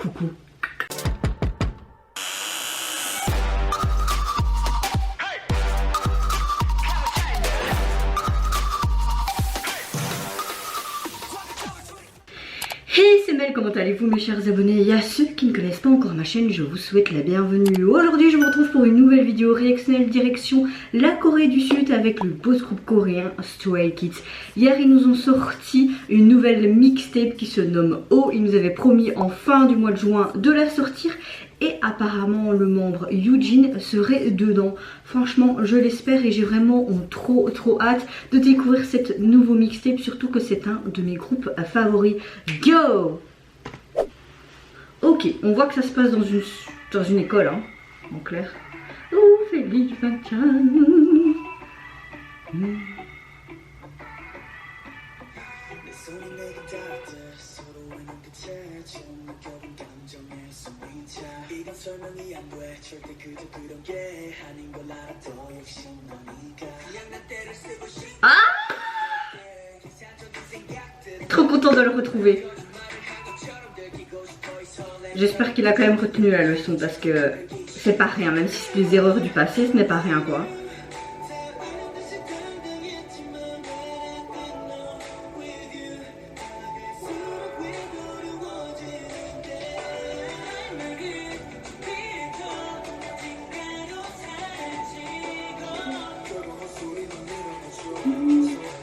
Coucou. Hey, c'est Mel, comment allez-vous mes chers abonnés? Et à ceux qui ne connaissent pas encore ma chaîne, je vous souhaite la bienvenue. Aujourd'hui, je vous retrouve pour une nouvelle vidéo réactionnelle direction la Corée du Sud avec le boss groupe coréen Stray Kids. Hier, ils nous ont sorti une nouvelle mixtape qui se nomme Oh. Ils nous avaient promis en fin du mois de juin de la sortir. Et apparemment le membre Eugene serait dedans. Franchement je l'espère et j'ai vraiment trop hâte de découvrir cette nouveau mixtape. Surtout que c'est un de mes groupes favoris. Go! Ok, on voit que ça se passe dans une école hein, en clair. Oh Félix Vincent. Ah! Trop content de le retrouver. J'espère qu'il a quand même retenu la leçon parce que c'est pas rien, même si c'est des erreurs du passé, ce n'est pas rien quoi.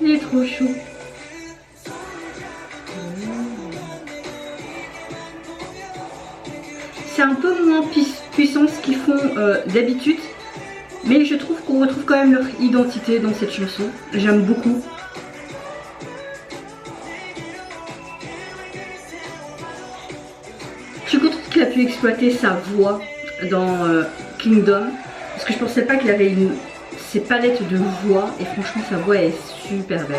Il est trop chou. C'est un peu moins puissant ce qu'ils font d'habitude, mais je trouve qu'on retrouve quand même leur identité dans cette chanson. J'aime beaucoup. Je suis contente qu'il a pu exploiter sa voix dans Kingdom, parce que je pensais pas qu'il avait ces palettes de voix, et franchement sa voix est super belle.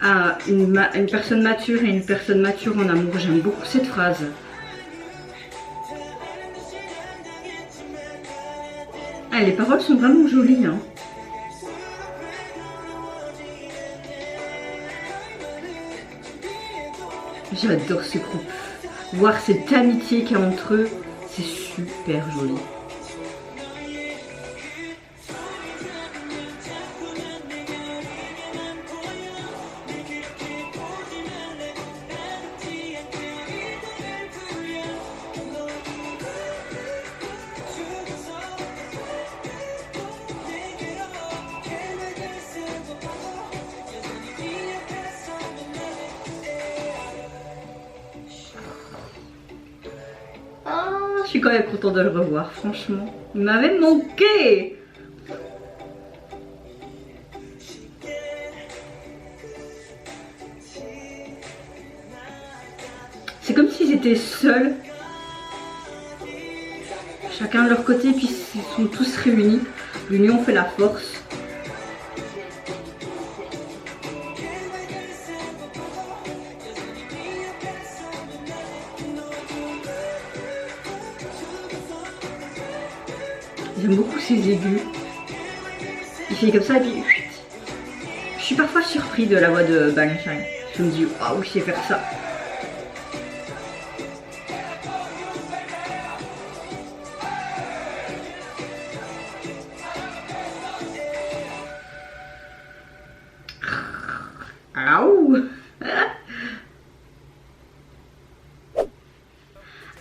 Ah, une personne mature et une personne mature en amour, j'aime beaucoup cette phrase. Ah, les paroles sont vraiment jolies hein. J'adore ce groupe. Voir cette amitié qu'il y a entre eux, c'est super joli. Je suis quand même content de le revoir, franchement. Il m'avait manqué. C'est comme s'ils étaient seuls. Chacun de leur côté, puis ils sont tous réunis. L'union fait la force. J'aime beaucoup ses aigus. Il fait comme ça et puis... Je suis parfois surpris de la voix de Bangtan. Je me dis, waouh, il sait faire ça. Aouh.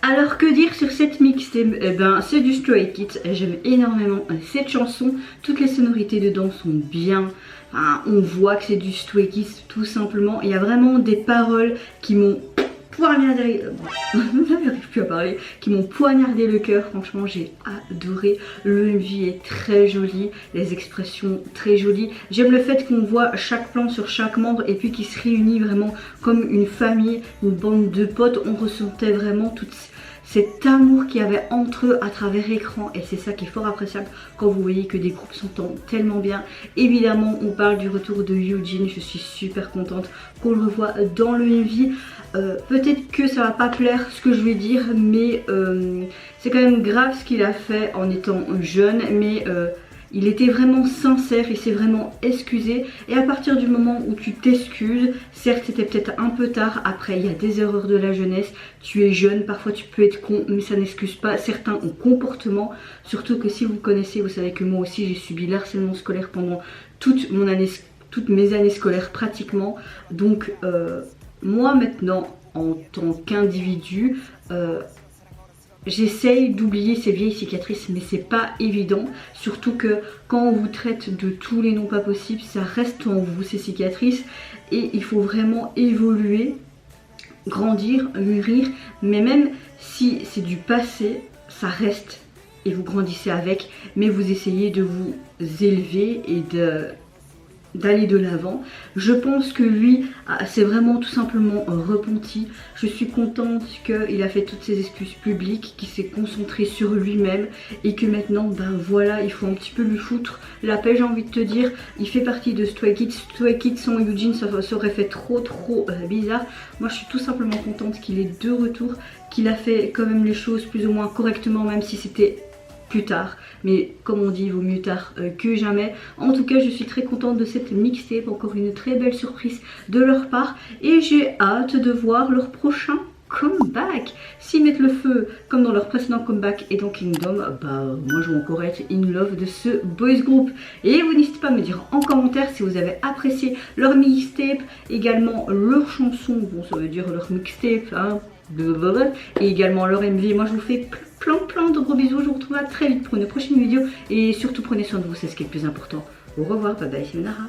Alors que dire sur cette mixtape? Eh ben c'est du Stray Kids, j'aime énormément cette chanson, toutes les sonorités dedans sont bien, enfin, on voit que c'est du Stray Kids tout simplement, il y a vraiment des paroles qui m'ont poignardé, j'arrive plus à parler, qui m'ont poignardé le cœur, franchement j'ai adoré, le MV est très joli, les expressions très jolies, j'aime le fait qu'on voit chaque plan sur chaque membre et puis qu'ils se réunissent vraiment comme une famille, une bande de potes, on ressentait vraiment toute cet amour qu'il y avait entre eux à travers écran, et c'est ça qui est fort appréciable quand vous voyez que des groupes s'entendent tellement bien. Évidemment on parle du retour de Hyojin, je suis super contente qu'on le revoie dans le MV. Peut-être que ça va pas plaire ce que je vais dire, mais c'est quand même grave ce qu'il a fait en étant jeune, mais il était vraiment sincère, il s'est vraiment excusé, et à partir du moment où tu t'excuses, certes c'était peut-être un peu tard, après il y a des erreurs de la jeunesse, tu es jeune, parfois tu peux être con, mais ça n'excuse pas certains comportements, surtout que si vous connaissez, vous savez que moi aussi j'ai subi l'harcèlement scolaire pendant toutes mes années scolaires pratiquement, donc moi maintenant en tant qu'individu, j'essaye d'oublier ces vieilles cicatrices, mais c'est pas évident, surtout que quand on vous traite de tous les noms pas possibles, ça reste en vous ces cicatrices, et il faut vraiment évoluer, grandir, mûrir, mais même si c'est du passé, ça reste et vous grandissez avec, mais vous essayez de vous élever et d'aller de l'avant. Je pense que lui s'est vraiment tout simplement repenti. Je suis contente qu'il a fait toutes ses excuses publiques, qu'il s'est concentré sur lui-même, et que maintenant ben voilà, il faut un petit peu lui foutre la paix, j'ai envie de te dire. Il fait partie de Stray Kids. Stray Kids sans Hyojin, ça aurait fait trop bizarre. Moi je suis tout simplement contente qu'il ait de retour, qu'il a fait quand même les choses plus ou moins correctement, même si c'était plus tard, mais comme on dit, il vaut mieux tard que jamais. En tout cas je suis très contente de cette mixtape, encore une très belle surprise de leur part, et j'ai hâte de voir leur prochain comeback. S'ils mettent le feu comme dans leur précédent comeback et dans Kingdom, bah moi je vais encore être in love de ce boys group. Et vous n'hésitez pas à me dire en commentaire si vous avez apprécié leur mixtape, également leur chanson, bon ça veut dire leur mixtape hein, et également leur MV. Moi je vous fais plein de gros bisous, je vous retrouve très vite pour une prochaine vidéo, et surtout prenez soin de vous, c'est ce qui est le plus important. Au revoir, bye bye, c'est Nara.